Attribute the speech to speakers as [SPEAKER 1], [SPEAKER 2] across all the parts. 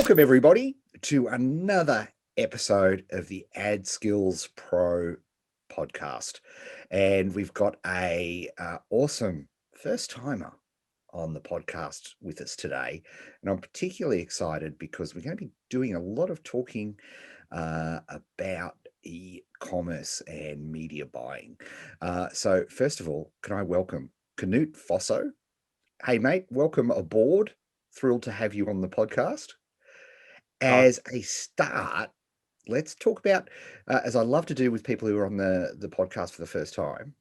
[SPEAKER 1] Welcome, everybody, to another episode of the AdSkills Pro podcast. And we've got a awesome first timer on the podcast with us today. And I'm particularly excited because we're going to be doing a lot of talking about e-commerce and media buying. So first of all, can I welcome Knute Fosso? Hey, mate, welcome aboard. Thrilled to have you on the podcast. As a start, let's talk about, as I love to do with people who are on the podcast for the first time,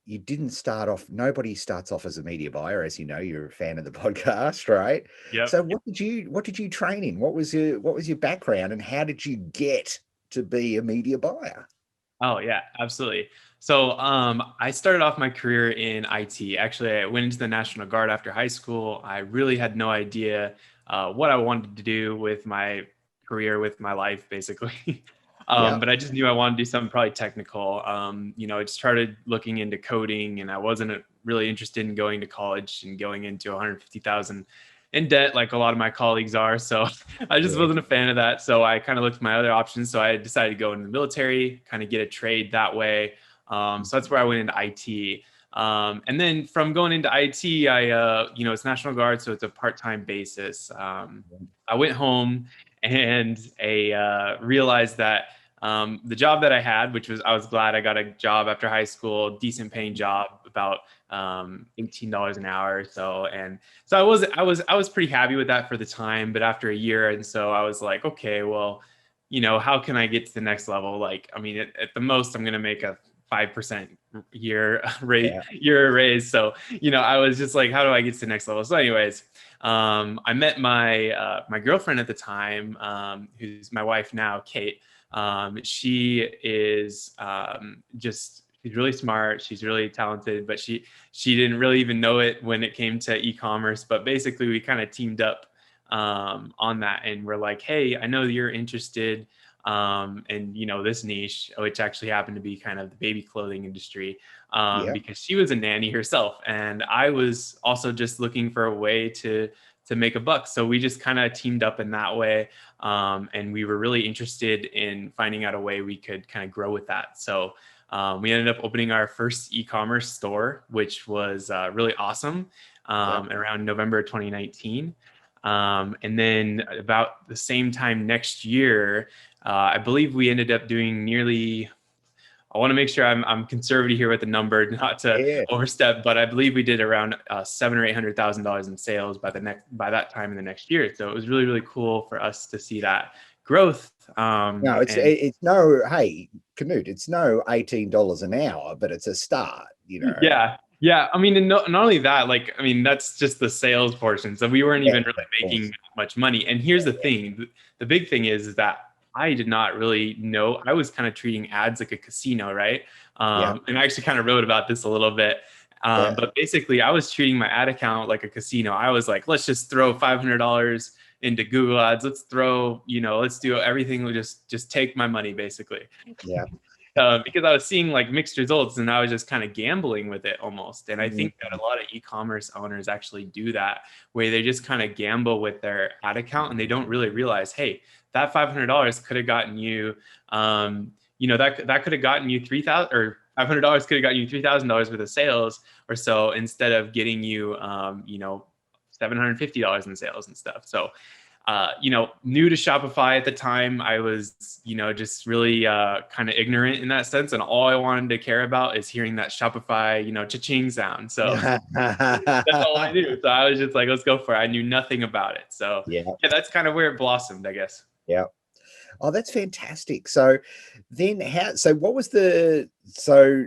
[SPEAKER 1] you didn't start off, nobody starts off as a media buyer, as you know, you're a fan of the podcast, right?
[SPEAKER 2] Yep.
[SPEAKER 1] So what did you train in? What was your background and how did you get to be a media buyer?
[SPEAKER 2] Oh yeah, absolutely. So I started off my career in IT. Actually, I went into the National Guard after high school. I really had no idea what I wanted to do with my career, with my life, basically.
[SPEAKER 1] Yeah.
[SPEAKER 2] But I just knew I wanted to do something probably technical. I just started looking into coding, and I wasn't really interested in going to college and going into 150,000 in debt like a lot of my colleagues are. So I just
[SPEAKER 1] Yeah.
[SPEAKER 2] wasn't a fan of that. So I kind of looked at my other options. So I decided to go into the military, kind of get a trade that way. So that's where I went into IT. And then from going into IT, it's National Guard, so it's a part-time basis. I went home and realized that the job that I had, I was glad I got a job after high school, decent paying job, about $18 an hour or so. And so I was pretty happy with that for the time, but after a year, and so I was like, okay, well, how can I get to the next level? Like, I mean, at the most, I'm going to make a 5% year rate,
[SPEAKER 1] Yeah.
[SPEAKER 2] year raise. So, I was just like, how do I get to the next level? So anyways, I met my girlfriend at the time, who's my wife now, Kate. She is she's really smart. She's really talented, but she didn't really even know it when it came to e-commerce. But basically, we kind of teamed up on that, and we're like, hey, I know you're interested in this niche, which actually happened to be kind of the baby clothing industry,
[SPEAKER 1] Yeah.
[SPEAKER 2] because she was a nanny herself, and I was also just looking for a way to make a buck. So we just kind of teamed up in that way. And we were really interested in finding out a way we could kind of grow with that. So we ended up opening our first e-commerce store, which was really awesome, around November 2019. And then about the same time next year, I believe we ended up doing nearly, I want to make sure I'm conservative here with the number, not to
[SPEAKER 1] Yeah.
[SPEAKER 2] overstep, but I believe we did around $700,000 or $800,000 in sales by that time in the next year. So it was really, really cool for us to see that growth.
[SPEAKER 1] No,
[SPEAKER 2] And
[SPEAKER 1] it's no, hey, Canute, it's no $18 an hour, but it's a start, you know.
[SPEAKER 2] yeah, yeah. I mean, and not only that, like, I mean, that's just the sales portion. So we weren't
[SPEAKER 1] Yeah,
[SPEAKER 2] even really
[SPEAKER 1] of
[SPEAKER 2] making
[SPEAKER 1] course.
[SPEAKER 2] much money. And here's the thing: the big thing is that I did not really know. I was kind of treating ads like a casino, right?
[SPEAKER 1] Yeah.
[SPEAKER 2] And I actually kind of wrote about this a little bit.
[SPEAKER 1] Yeah.
[SPEAKER 2] But basically, I was treating my ad account like a casino. I was like, let's just throw $500 into Google Ads. Let's do everything. We just take my money, basically.
[SPEAKER 1] Yeah.
[SPEAKER 2] Because I was seeing like mixed results, and I was just kind of gambling with it almost. And I
[SPEAKER 1] Mm,
[SPEAKER 2] think that a lot of e-commerce owners actually do that, where they just kind of gamble with their ad account, and they don't really realize, hey, that $500 could have gotten you, that could have gotten you 3,000, or $500 could have gotten you $3,000 worth of sales or so, instead of getting you, $750 in sales and stuff. So new to Shopify at the time. I was, just really kind of ignorant in that sense. And all I wanted to care about is hearing that Shopify, cha-ching sound. So that's all I knew. So I was just like, let's go for it. I knew nothing about it. So
[SPEAKER 1] Yeah.
[SPEAKER 2] yeah, that's kind of where it blossomed, I guess.
[SPEAKER 1] Yeah. Oh, that's fantastic. So then what was so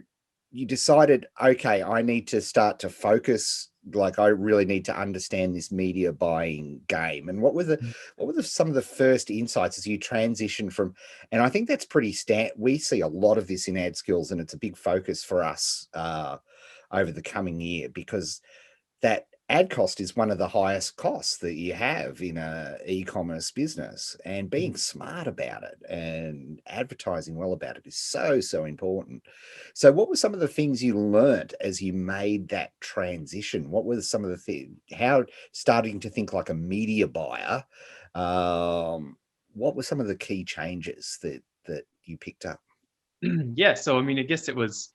[SPEAKER 1] you decided, okay, I need to start to focus, like I really need to understand this media buying game. And what were some of the first insights as you transition from, and I think that's pretty we see a lot of this in ad skills, and it's a big focus for us over the coming year, because that ad cost is one of the highest costs that you have in a e-commerce business, and being smart about it and advertising well about it is so important. So what were some of the things you learnt as you made that transition? What were some of the things, how starting to think like a media buyer, What were some of the key changes that you picked up?
[SPEAKER 2] Yeah, so I mean, I guess it was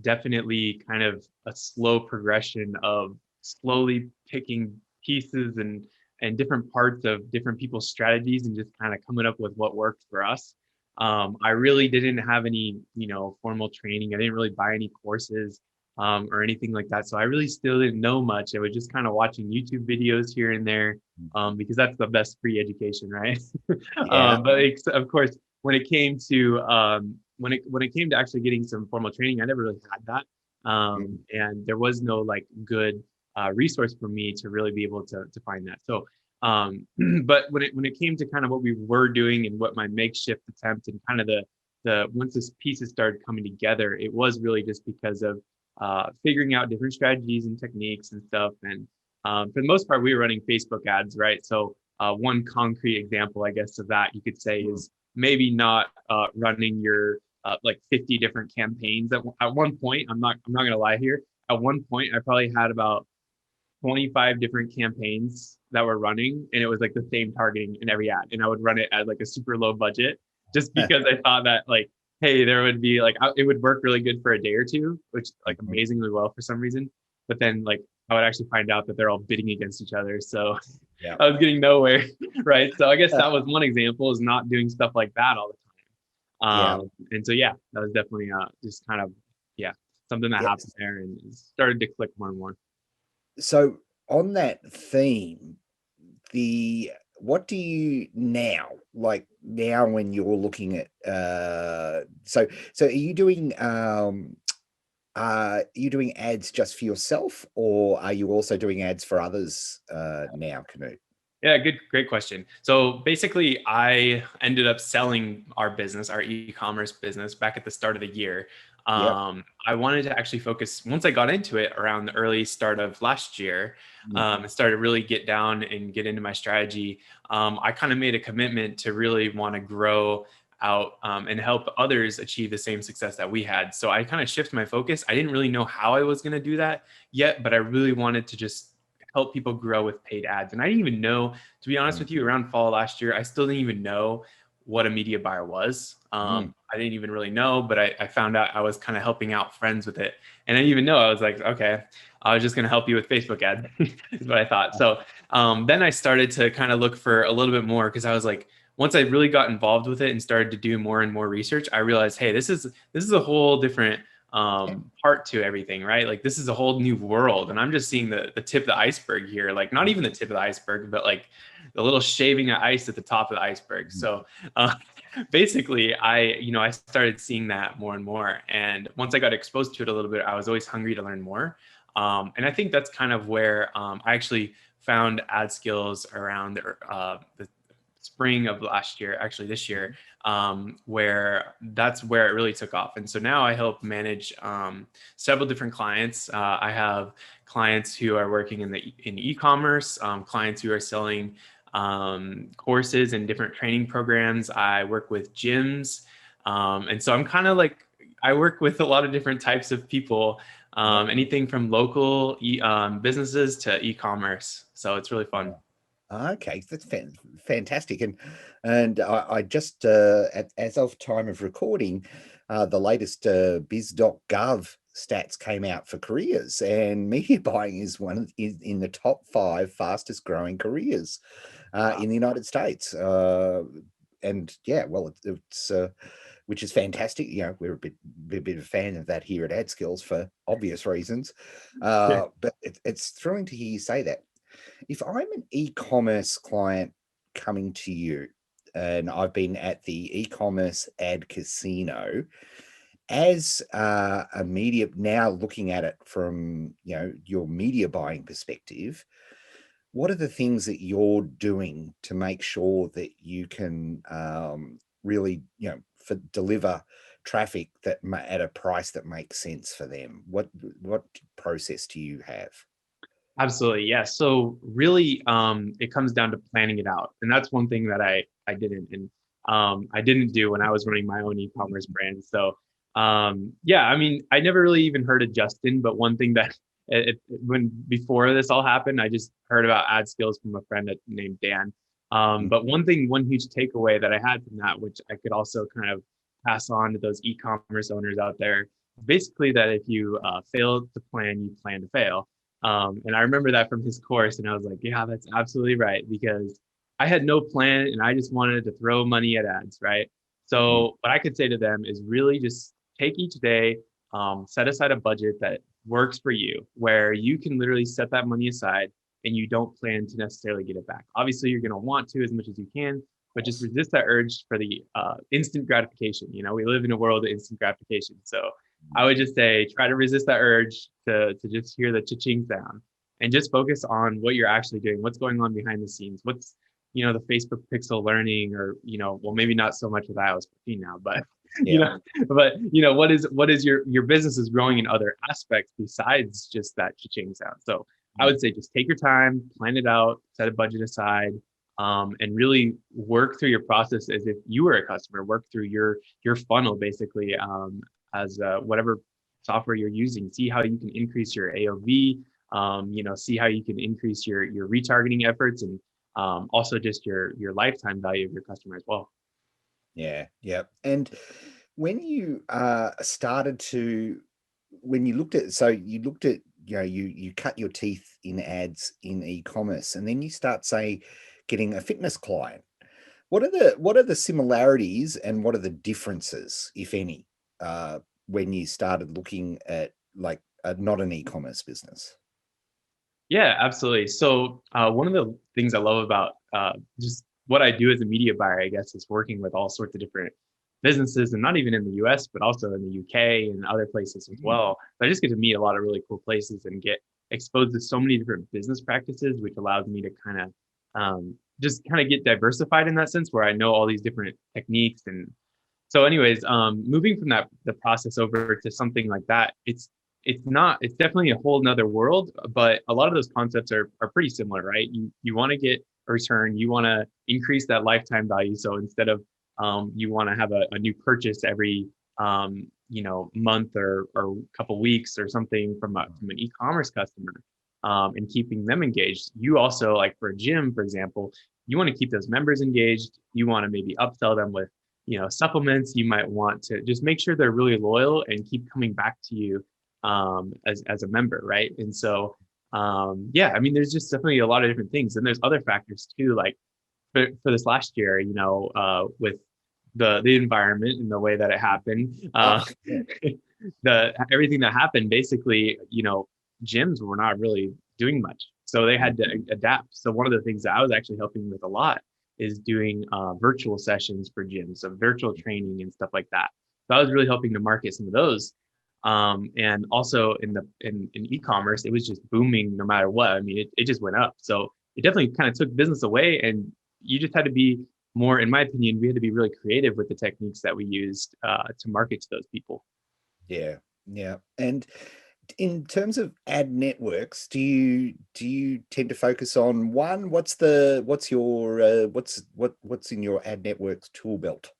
[SPEAKER 2] definitely kind of a slow progression of slowly picking pieces and different parts of different people's strategies and just kind of coming up with what worked for us. I really didn't have any, formal training. I didn't really buy any courses or anything like that. So I really still didn't know much. I was just kind of watching YouTube videos here and there because that's the best free education, right?
[SPEAKER 1] Yeah.
[SPEAKER 2] Of course, when it came to when it came to actually getting some formal training, I never really had that,
[SPEAKER 1] Mm,
[SPEAKER 2] and there was no like good resource for me to really be able to find that. So, but when it came to kind of what we were doing and what my makeshift attempt and kind of the once this pieces started coming together, it was really just because of figuring out different strategies and techniques and stuff. And for the most part, we were running Facebook ads, right? So one concrete example, I guess, of that you could say
[SPEAKER 1] mm.
[SPEAKER 2] is maybe not running your like 50 different campaigns at one point. I'm not gonna lie here. At one point, I probably had about 25 different campaigns that were running, and it was like the same targeting in every ad. And I would run it at like a super low budget, just because I thought that like, hey, there would be like it would work really good for a day or two, which like
[SPEAKER 1] Mhm.
[SPEAKER 2] amazingly well for some reason. But then like I would actually find out that they're all bidding against each other. So
[SPEAKER 1] Yeah.
[SPEAKER 2] I was getting nowhere, right? So I guess that was one example is not doing stuff like that all the
[SPEAKER 1] Yeah.
[SPEAKER 2] and so yeah, that was definitely just kind of yeah something that happened
[SPEAKER 1] Yes.
[SPEAKER 2] there and it started to click more and more.
[SPEAKER 1] So on that theme, the what do you now like now when you're looking at so are you doing ads just for yourself, or are you also doing ads for others now, Canute?
[SPEAKER 2] Yeah, great question. So basically, I ended up selling our business, our e-commerce business, back at the start of the year.
[SPEAKER 1] Yep.
[SPEAKER 2] I wanted to actually focus once I got into it around the early start of last year,
[SPEAKER 1] Mm,
[SPEAKER 2] and started to really get down and get into my strategy. I kind of made a commitment to really want to grow out and help others achieve the same success that we had. So I kind of shifted my focus. I didn't really know how I was going to do that yet, but I really wanted to just help people grow with paid ads. And I didn't even know, to be honest
[SPEAKER 1] mm,
[SPEAKER 2] with you, around fall last year, I still didn't even know what a media buyer was.
[SPEAKER 1] mm.
[SPEAKER 2] I didn't even really know, but I found out I was kind of helping out friends with it. And I didn't even know. I was like, okay, I was just going to help you with Facebook ads, is what I thought. So then I started to kind of look for a little bit more because I was like, once I really got involved with it and started to do more and more research, I realized, hey, this is a whole different part to everything, right? Like this is a whole new world, and I'm just seeing the tip of the iceberg here. Like not even the tip of the iceberg, but like the little shaving of ice at the top of the iceberg.
[SPEAKER 1] Mm.
[SPEAKER 2] So uh, basically, I started seeing that more and more, and once I got exposed to it a little bit, I was always hungry to learn more. And I think that's kind of where I actually found AdSkills around the spring of last year, actually this year, where that's where it really took off. And so now I help manage several different clients. I have clients who are working in e-commerce, clients who are selling courses and different training programs. I work with gyms, and so I'm kind of like I work with a lot of different types of people,
[SPEAKER 1] Yep.
[SPEAKER 2] anything from local businesses to e-commerce. So it's really fun.
[SPEAKER 1] Okay, that's fantastic, and I just as of time of recording, the latest biz.gov stats came out for careers, and media buying is in the top 5 fastest growing careers
[SPEAKER 2] Wow.
[SPEAKER 1] in the United States. And yeah, well, it's which is fantastic. You know, we're a bit of a fan of that here at AdSkills for obvious reasons, but it's thrilling to hear you say that. If I'm an e-commerce client coming to you, and I've been at the e-commerce ad casino as a media, now looking at it from your media buying perspective, what are the things that you're doing to make sure that you can really deliver traffic at a price that makes sense for them? What process do you have?
[SPEAKER 2] Absolutely. Yeah. So really, it comes down to planning it out. And that's one thing that I didn't do when I was running my own e-commerce brand. So yeah, I mean, I never really even heard of Justin, but one thing that when before this all happened, I just heard about AdSkills from a friend named Dan. But one huge takeaway that I had from that, which I could also kind of pass on to those e-commerce owners out there, basically that if you fail to plan, you plan to fail. And I remember that from his course, and I was like, yeah, that's absolutely right, because I had no plan and I just wanted to throw money at ads, right?
[SPEAKER 1] Mm.
[SPEAKER 2] So what I could say to them is really just take each day, set aside a budget that works for you, where you can literally set that money aside and you don't plan to necessarily get it back. Obviously, you're going to want to as much as you can, but just resist that urge for the instant gratification. You know, we live in a world of instant gratification. So I would just say try to resist that urge to just hear the cha-ching sound and just focus on what you're actually doing, what's going on behind the scenes, what's, you know, the Facebook pixel learning, or, you know, well, maybe not so much with iOS 15 now, but you
[SPEAKER 1] Yeah.
[SPEAKER 2] know, but you know, what is your business is growing in other aspects besides just that cha-ching sound. So I would say just take your time, plan it out, set a budget aside, and really work through your process as if you were a customer. Work through your funnel basically, as whatever software you're using. See how you can increase your AOV. You know, see how you can increase your retargeting efforts, and also just your lifetime value of your customer as well.
[SPEAKER 1] Yeah, yeah. And when you started to, when you looked at, so you looked at, you know, you cut your teeth in ads in e-commerce, and then you start, say, getting a fitness client. What are the similarities and what are the differences, if any, when you started looking at like not an e-commerce business?
[SPEAKER 2] Yeah, absolutely. So one of the things I love about just what I do as a media buyer, I guess, is working with all sorts of different businesses, and not even in the US, but also in the UK and other places as
[SPEAKER 1] Mm.
[SPEAKER 2] well. So I just get to meet a lot of really cool places and get exposed to so many different business practices, which allows me to kind of just kind of get diversified in that sense, where I know all these different techniques. And so anyways, moving from the process over to something like that, it's definitely a whole nother world, but a lot of those concepts are pretty similar, right? You want to get a return, you want to increase that lifetime value. So instead of you want to have a new purchase every you know, month or couple weeks or something from an e-commerce customer, and keeping them engaged. You also, like for a gym, for example, you want to keep those members engaged. You want to maybe upsell them with, you know, supplements. You might want to just make sure they're really loyal and keep coming back to you as a member, right? And so yeah, I mean, there's just definitely a lot of different things, and there's other factors too, like for this last year, you know, with the environment and the way that it happened,
[SPEAKER 1] Oh, yeah.
[SPEAKER 2] the everything that happened, basically, you know, gyms were not really doing much, so they had to adapt. So one of the things that I was actually helping with a lot is doing virtual sessions for gyms, so virtual training and stuff like that. So I was really helping to market some of those. And also in e-commerce, it was just booming no matter what. I mean, it just went up. So it definitely kind of took business away, and you just had to be more, in my opinion, we had to be really creative with the techniques that we used to market to those people.
[SPEAKER 1] Yeah, yeah. And in terms of ad networks, do you tend to focus on one? What's in your ad networks tool belt?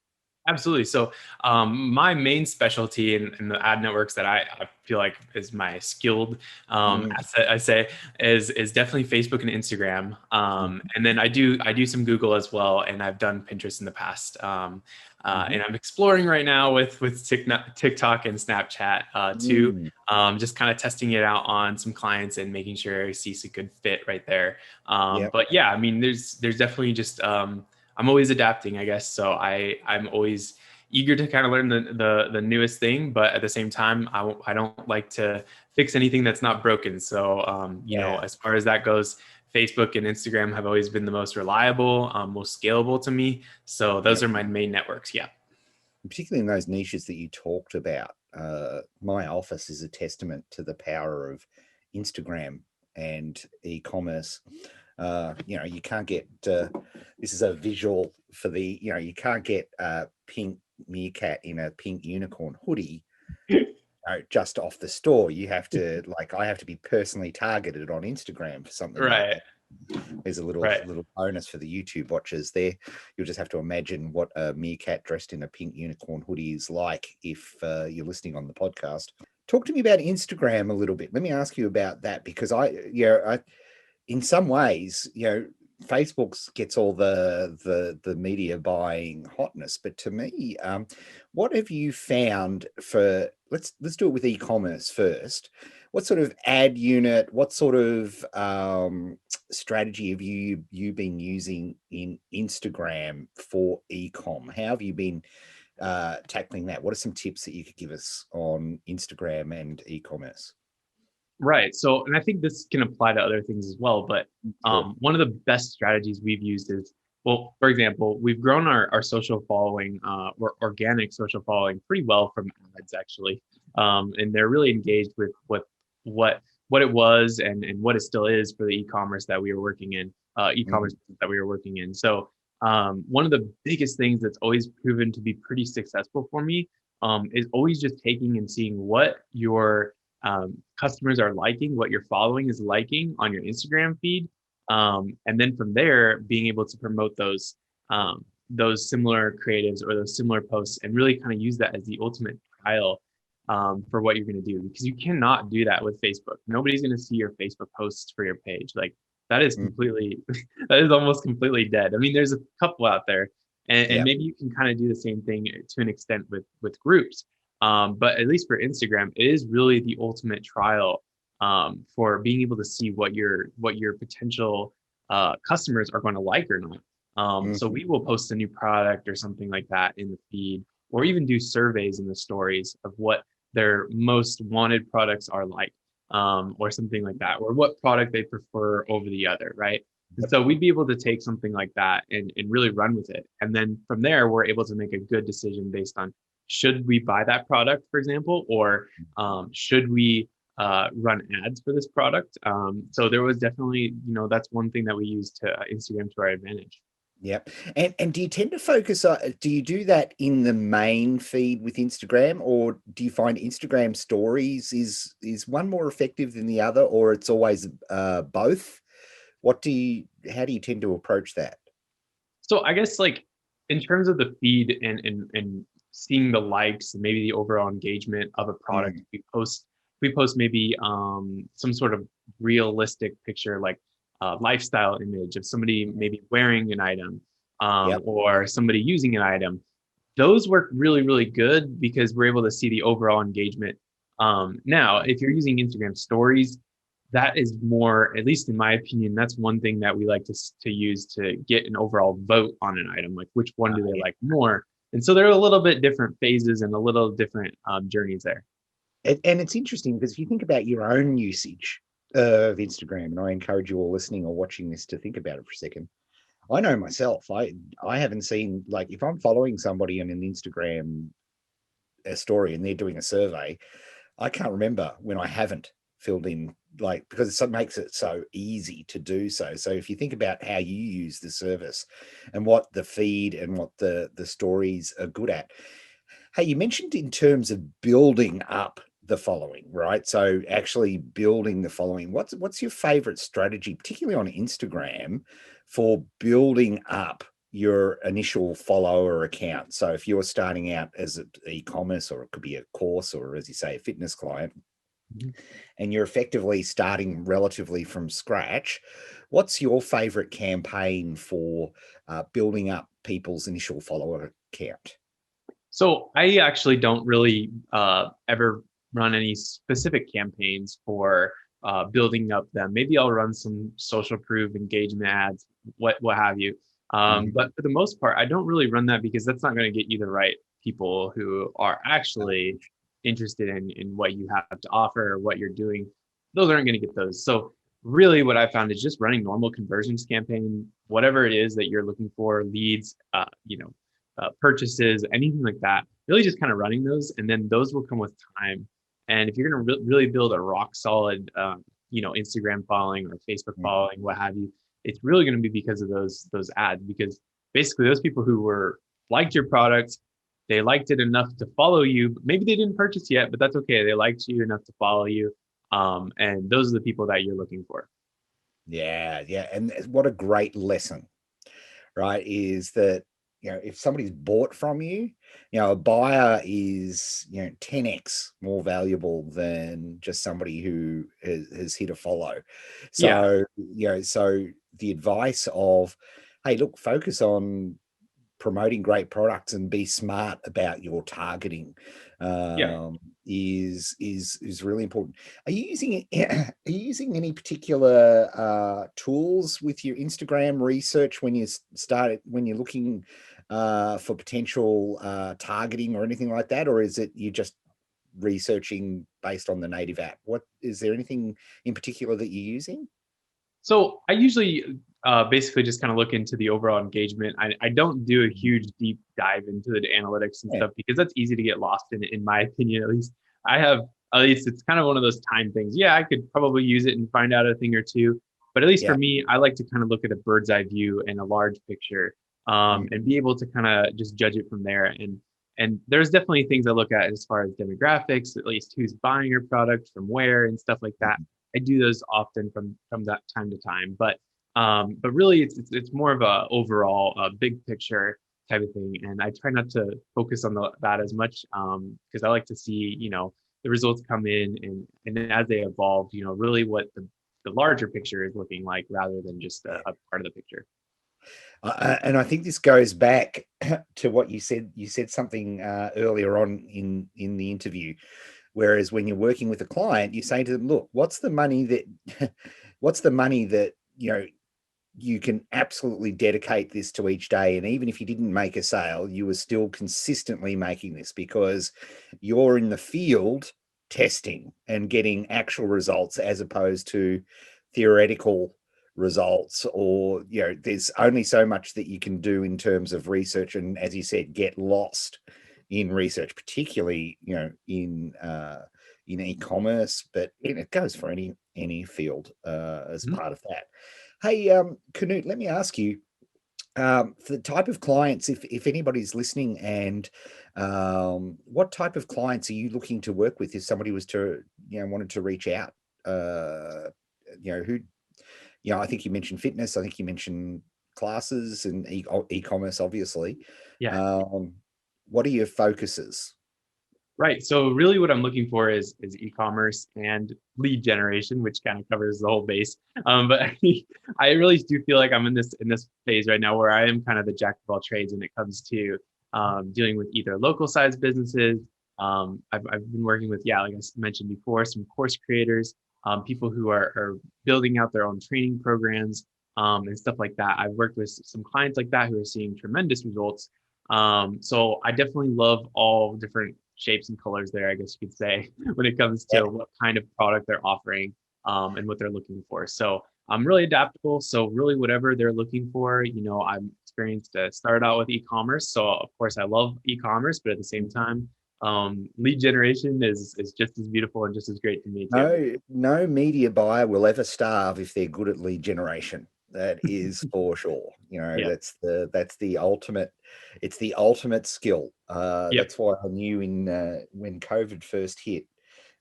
[SPEAKER 2] Absolutely. So, my main specialty in the ad networks that I feel like is my skilled
[SPEAKER 1] Mm,
[SPEAKER 2] asset, I say, is definitely Facebook and Instagram.
[SPEAKER 1] mm,
[SPEAKER 2] And then I do some Google as well, and I've done Pinterest in the past.
[SPEAKER 1] mhm,
[SPEAKER 2] And I'm exploring right now with TikTok and Snapchat too.
[SPEAKER 1] mm.
[SPEAKER 2] Just kind of testing it out on some clients and making sure I see some good fit right there.
[SPEAKER 1] Yep.
[SPEAKER 2] But yeah, I mean, there's definitely just I'm always adapting, I guess. So I'm always eager to kind of learn the newest thing, but at the same time, I don't like to fix anything that's not broken. So you know,
[SPEAKER 1] Yeah.
[SPEAKER 2] as far as that goes, Facebook and Instagram have always been the most reliable, most scalable to me. So those
[SPEAKER 1] Yep.
[SPEAKER 2] are my main networks. Yeah.
[SPEAKER 1] Particularly in those niches that you talked about. My office is a testament to the power of Instagram and e-commerce. You know, you can't get this is a visual for the, you know, you can't get a pink meerkat in a pink unicorn hoodie just off the store. You have to, like, I have to be personally targeted on Instagram for something like
[SPEAKER 2] Right.
[SPEAKER 1] that. There's a little
[SPEAKER 2] Right.
[SPEAKER 1] little bonus for the YouTube watchers there. You'll just have to imagine what a meerkat dressed in a pink unicorn hoodie is like if you're listening on the podcast. Talk to me about Instagram a little bit. Let me ask you about that, because in some ways, you know, Facebook's gets all the media buying hotness, but to me, what have you found for let's do it with e-commerce first. What sort of ad unit, what sort of strategy have you been using in Instagram for e-com? How have you been tackling that? What are some tips that you could give us on Instagram and e-commerce?
[SPEAKER 2] Right. So, and I think this can apply to other things as well. But
[SPEAKER 1] Sure.
[SPEAKER 2] one of the best strategies we've used is, well, for example, we've grown our social following, or organic social following, pretty well from ads actually, and they're really engaged with what what it was and what it still is for the e-commerce that we were working in,
[SPEAKER 1] Mm,
[SPEAKER 2] e-commerce business that we were working in. So, one of the biggest things that's always proven to be pretty successful for me, is always just taking and seeing what your customers are liking, what your following is liking on your Instagram feed, and then from there being able to promote those similar creatives or those similar posts, and really kind of use that as the ultimate trial, for what you're going to do, because you cannot do that with Facebook. Nobody's going to see your Facebook posts for your page. Like that is
[SPEAKER 1] mm,
[SPEAKER 2] completely that is almost completely dead. I mean, there's a couple out there, and
[SPEAKER 1] yeah.
[SPEAKER 2] maybe you can kind of do the same thing to an extent with groups, but at least for Instagram, it is really the ultimate trial, for being able to see what your potential customers are going to like or not. So
[SPEAKER 1] Mhm.
[SPEAKER 2] we will post a new product or something like that in the feed, or even do surveys in the stories of what their most wanted products are like, or something like that, or what product they prefer over the other, right? And
[SPEAKER 1] Yep.
[SPEAKER 2] so we'd be able to take something like that and really run with it. And then from there, we're able to make a good decision based on, should we buy that product, for example, or should we run ads for this product? So there was definitely, that's one thing that we use to Instagram to our advantage.
[SPEAKER 1] Yep. And do you tend to focus on, do you do that in the main feed with Instagram, or do you find Instagram stories is one more effective than the other, or it's always both? How do you tend to approach that?
[SPEAKER 2] So I guess, like, in terms of the feed and seeing the likes and maybe the overall engagement of a product,
[SPEAKER 1] Mm,
[SPEAKER 2] we post maybe some sort of realistic picture, like a lifestyle image of somebody maybe wearing an item,
[SPEAKER 1] yep.
[SPEAKER 2] or somebody using an item. Those work really, really good because we're able to see the overall engagement. Now, if you're using Instagram stories, that is more, at least in my opinion, that's one thing that we like to use to get an overall vote on an item, like which one do they
[SPEAKER 1] Yeah.
[SPEAKER 2] like more. And so there are a little bit different phases and a little different journeys there.
[SPEAKER 1] And it's interesting because if you think about your own usage of Instagram, and I encourage you all listening or watching this to think about it for a second. I know myself, I haven't seen, like, if I'm following somebody on an Instagram a story and they're doing a survey, I can't remember when I haven't filled in, like, because it makes it so easy to do so. So if you think about how you use the service and what the feed and what the stories are good at. Hey, you mentioned in terms of building up the following, right? So actually building the following. What's your favorite strategy, particularly on Instagram, for building up your initial follower account? So if you're starting out as an e-commerce, or it could be a course, or as you say, a fitness client,
[SPEAKER 2] Mhm.
[SPEAKER 1] and you're effectively starting relatively from scratch, what's your favorite campaign for building up people's initial follower count?
[SPEAKER 2] So I actually don't really ever run any specific campaigns for building up them. Maybe I'll run some social proof engagement ads, what have you.
[SPEAKER 1] Mhm.
[SPEAKER 2] But for the most part, I don't really run that because that's not going to get you the right people who are actually interested in what you have to offer or what you're doing. Those aren't going to get those. So really, what I found is just running normal conversions campaign, whatever it is that you're looking for, leads, purchases, anything like that. Really, just kind of running those, and then those will come with time. And if you're going to really build a rock solid, Instagram following or Facebook following, what have you, it's really going to be because of those ads. Because basically, those people who were liked your product, they liked it enough to follow you. Maybe they didn't purchase yet, but that's okay. They liked you enough to follow you, and those are the people that you're looking for.
[SPEAKER 1] Yeah, yeah. And what a great lesson, right? Is that, if somebody's bought from you, a buyer is, 10x more valuable than just somebody who has hit a follow.
[SPEAKER 2] Yeah.
[SPEAKER 1] So, so the advice of, hey, look, focus on promoting great products and be smart about your targeting,
[SPEAKER 2] Yeah.
[SPEAKER 1] is really important. Are you using are you using any particular tools with your Instagram research when you're looking for potential targeting or anything like that, or is it you just researching based on the native app? What is there anything in particular that you're using?
[SPEAKER 2] So I usually basically just kind of look into the overall engagement. I don't do a huge deep dive into the analytics and
[SPEAKER 1] Yeah,
[SPEAKER 2] stuff because that's easy to get lost in my opinion. At least I have, at least it's kind of one of those time things. Yeah, I could probably use it and find out a thing or two. But at least for
[SPEAKER 1] yeah.
[SPEAKER 2] me, I like to kind of look at a bird's eye view and a large picture,
[SPEAKER 1] Mm,
[SPEAKER 2] and be able to kind of just judge it from there. And there's definitely things I look at as far as demographics, at least who's buying your product, from where, and stuff like that.
[SPEAKER 1] mm.
[SPEAKER 2] I do those often from that time to time, but really it's more of a overall big picture type of thing, and I try not to focus on that as much because I like to see the results come in, and as they evolve, really what the larger picture is looking like rather than just a part of the picture.
[SPEAKER 1] And I think this goes back to what you said. You said something earlier on in the interview. Whereas when you're working with a client, you say to them, "Look, what's the money that, what's the money that you can absolutely dedicate this to each day, and even if you didn't make a sale, you were still consistently making this because you're in the field testing and getting actual results as opposed to theoretical results, or there's only so much that you can do in terms of research, and as you said, get lost in research, particularly in e-commerce, but it goes for any field as
[SPEAKER 2] Mhm.
[SPEAKER 1] part of that. Hey, Knute, let me ask you, for the type of clients, if anybody's listening, and what type of clients are you looking to work with if somebody was to, wanted to reach out? Who, I think you mentioned fitness, I think you mentioned classes and e-commerce, obviously.
[SPEAKER 2] Yeah.
[SPEAKER 1] Um, what are your focuses?
[SPEAKER 2] Right. So really what I'm looking for is e-commerce and lead generation, which kind of covers the whole base. But I really do feel like I'm in this phase right now where I am kind of the jack of all trades when it comes to dealing with either local size businesses. I've been working with, yeah, like I mentioned before, some course creators, people who are building out their own training programs, and stuff like that. I've worked with some clients like that who are seeing tremendous results. So I definitely love all different shapes and colors there, I guess you could say, when it comes
[SPEAKER 1] Yeah.
[SPEAKER 2] to what kind of product they're offering, and what they're looking for. So I'm really adaptable. So really whatever they're looking for, I'm experienced to start out with e-commerce. So of course I love e-commerce, but at the same time, lead generation is just as beautiful and just as great to me too.
[SPEAKER 1] No media buyer will ever starve if they're good at lead generation. That is for sure.
[SPEAKER 2] Yeah.
[SPEAKER 1] That's the ultimate. It's the ultimate skill.
[SPEAKER 2] Yep.
[SPEAKER 1] That's why I knew when COVID first hit,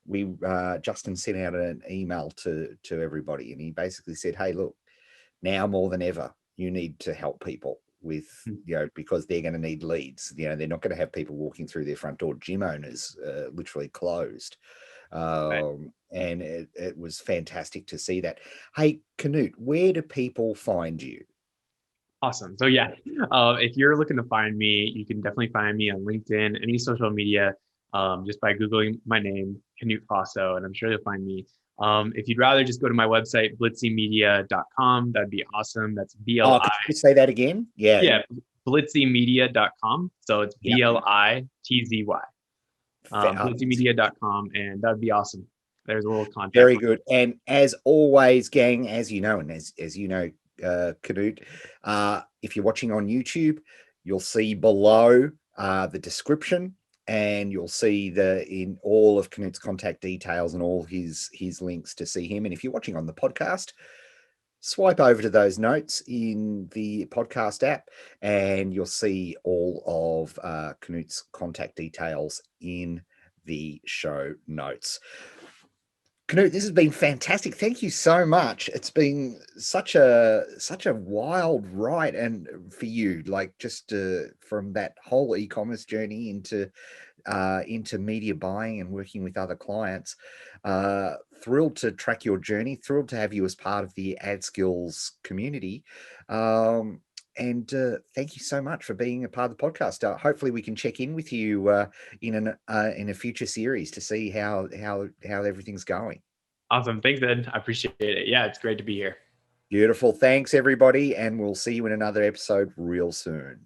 [SPEAKER 1] we Justin sent out an email to everybody, and he basically said, "Hey, look, now more than ever, you need to help people with, because they're going to need leads. They're not going to have people walking through their front door. Gym owners literally closed."
[SPEAKER 2] Right.
[SPEAKER 1] And it was fantastic to see that. Hey, Knute, where do people find you?
[SPEAKER 2] Awesome. So yeah, if you're looking to find me, you can definitely find me on LinkedIn, any social media, just by Googling my name, Knute Faso, and I'm sure you'll find me. If you'd rather just go to my website, blitzymedia.com, that'd be awesome. That's
[SPEAKER 1] Oh,
[SPEAKER 2] BLI.
[SPEAKER 1] could you just say that again? Yeah.
[SPEAKER 2] Yeah, blitzymedia.com. So it's
[SPEAKER 1] Yeah.
[SPEAKER 2] BLITZY.
[SPEAKER 1] Fa-
[SPEAKER 2] Blitzymedia.com, and that'd be awesome. There's a little contact
[SPEAKER 1] Very
[SPEAKER 2] form.
[SPEAKER 1] good. And as always, gang, as you know, and as you know, Knute, if you're watching on YouTube, you'll see below the description, and you'll see in all of Knute's contact details and all his links to see him. And if you're watching on the podcast, swipe over to those notes in the podcast app, and you'll see all of Knute's contact details in the show notes. Knut, this has been fantastic. Thank you so much. It's been such a wild ride, and for you, like just from that whole e-commerce journey into into media buying and working with other clients. Thrilled to track your journey, thrilled to have you as part of the AdSkills community. And thank you so much for being a part of the podcast. Hopefully, we can check in with you in a future series to see how everything's going.
[SPEAKER 2] Awesome. Thanks, Ed. I appreciate it. Yeah, it's great to be here.
[SPEAKER 1] Beautiful. Thanks, everybody, and we'll see you in another episode real soon.